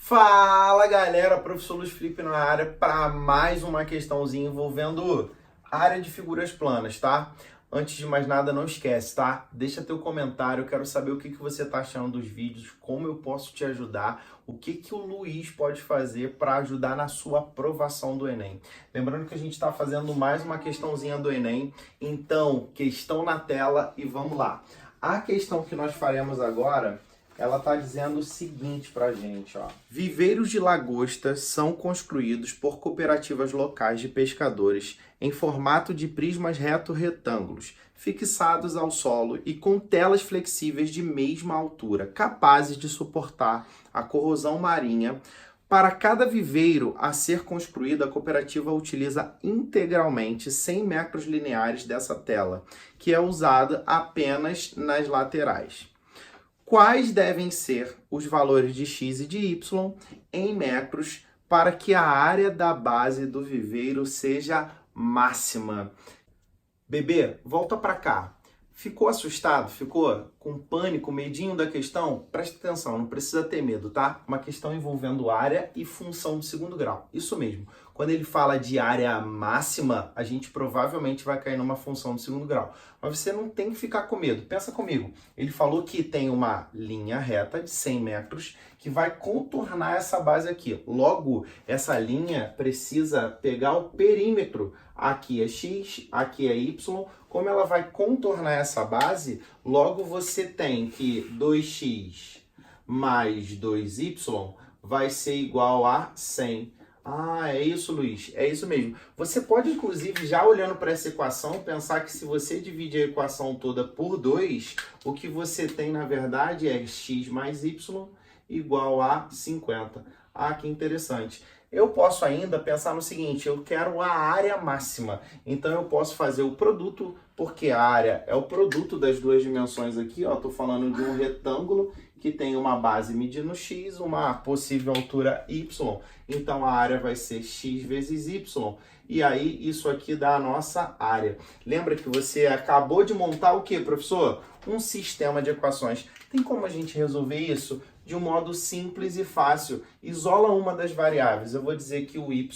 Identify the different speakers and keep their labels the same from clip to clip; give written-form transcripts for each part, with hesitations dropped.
Speaker 1: Fala galera, professor Luiz Felipe na área para mais uma questãozinha envolvendo área de figuras planas, tá? Antes de mais nada, não esquece, tá? Deixa teu comentário, eu quero saber o que você tá achando dos vídeos, como eu posso te ajudar, o que o Luiz pode fazer para ajudar na sua aprovação do Enem. Lembrando que a gente está fazendo mais uma questãozinha do Enem, então, questão na tela e vamos lá. A questão que nós faremos agora, ela está dizendo o seguinte para a gente, ó. Viveiros de lagosta são construídos por cooperativas locais de pescadores em formato de prismas reto-retângulos, fixados ao solo e com telas flexíveis de mesma altura, capazes de suportar a corrosão marinha. Para cada viveiro a ser construído, a cooperativa utiliza integralmente 100 metros lineares dessa tela, que é usada apenas nas laterais. Quais devem ser os valores de x e de y em metros para que a área da base do viveiro seja máxima? Bebê, volta para cá. Ficou assustado? Ficou com pânico, medinho da questão? Presta atenção, não precisa ter medo, tá? Uma questão envolvendo área e função do segundo grau. Isso mesmo. Quando ele fala de área máxima, a gente provavelmente vai cair numa função do segundo grau. Mas você não tem que ficar com medo. Pensa comigo. Ele falou que tem uma linha reta de 100 metros que vai contornar essa base aqui. Logo, essa linha precisa pegar o perímetro. Aqui é x, aqui é y. Como ela vai contornar essa base, logo você tem que 2x mais 2y vai ser igual a 100. Ah, é isso, Luiz. É isso mesmo. Você pode, inclusive, já olhando para essa equação, pensar que se você divide a equação toda por 2, o que você tem, na verdade, é x mais y igual a 50. Ah, que interessante. Eu posso ainda pensar no seguinte, eu quero a área máxima. Então, eu posso fazer o produto, porque a área é o produto das duas dimensões aqui, ó. Estou falando de um retângulo que tem uma base medindo x, uma possível altura y. Então, a área vai ser x vezes y. E aí, isso aqui dá a nossa área. Lembra que você acabou de montar o quê, professor? Um sistema de equações. Tem como a gente resolver isso de um modo simples e fácil? Isola uma das variáveis. Eu vou dizer que o y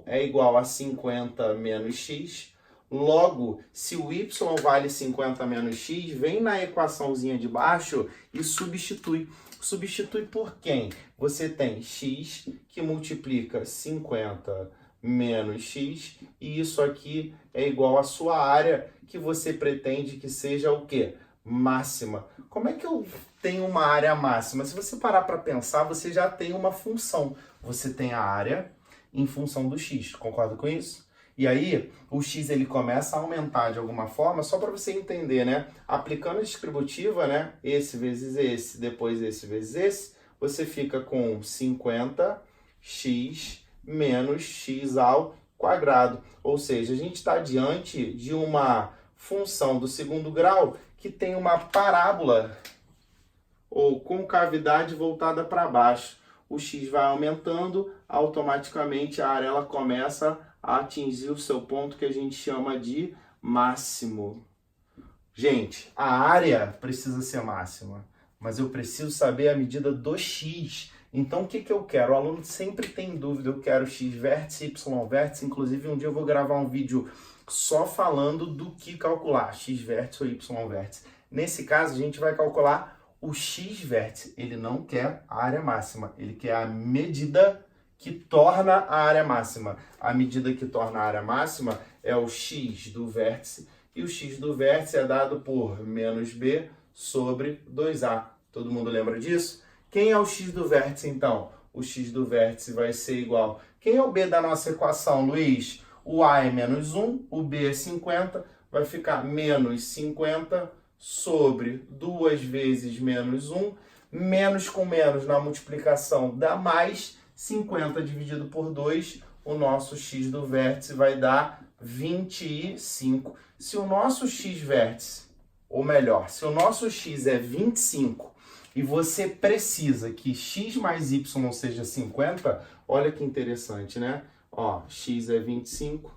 Speaker 1: é igual a 50 menos x. Logo, se o y vale 50 menos x, vem na equaçãozinha de baixo e substitui. Substitui por quem? Você tem x que multiplica 50 menos x, e isso aqui é igual à sua área, que você pretende que seja o quê? Máxima. Como é que eu tenho uma área máxima? Se você parar para pensar, você já tem uma função. Você tem a área em função do x, concorda com isso? E aí, o x ele começa a aumentar de alguma forma, só para você entender, né? Aplicando a distributiva, né? Esse vezes esse, depois esse vezes esse, você fica com 50x menos x ao quadrado. Ou seja, a gente está diante de uma função do segundo grau que tem uma parábola ou concavidade voltada para baixo. O x vai aumentando, automaticamente a área ela começa a atingir o seu ponto que a gente chama de máximo. Gente, a área precisa ser máxima, mas eu preciso saber a medida do x. Então, o que eu quero? O aluno sempre tem dúvida, eu quero x vértice, y vértice. Inclusive, um dia eu vou gravar um vídeo só falando do que calcular, x vértice ou y vértice. Nesse caso, a gente vai calcular o x vértice. Ele não quer a área máxima, ele quer a medida que torna a área máxima. A medida que torna a área máxima é o x do vértice, e o x do vértice é dado por menos b sobre 2a. Todo mundo lembra disso? Quem é o x do vértice, então? O x do vértice vai ser igual... Quem é o b da nossa equação, Luiz? O a é menos 1, o b é 50, vai ficar menos 50 sobre 2 vezes menos 1, menos com menos na multiplicação dá mais, 50 dividido por 2, o nosso x do vértice vai dar 25. Se o nosso x vértice, ou melhor, se o nosso x é 25 e você precisa que x mais y seja 50, olha que interessante, né? Ó, x é 25,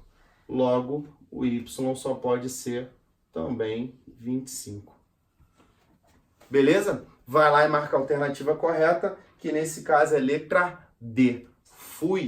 Speaker 1: logo o y só pode ser também 25. Beleza? Vai lá e marca a alternativa correta, que nesse caso é letra D. Fui.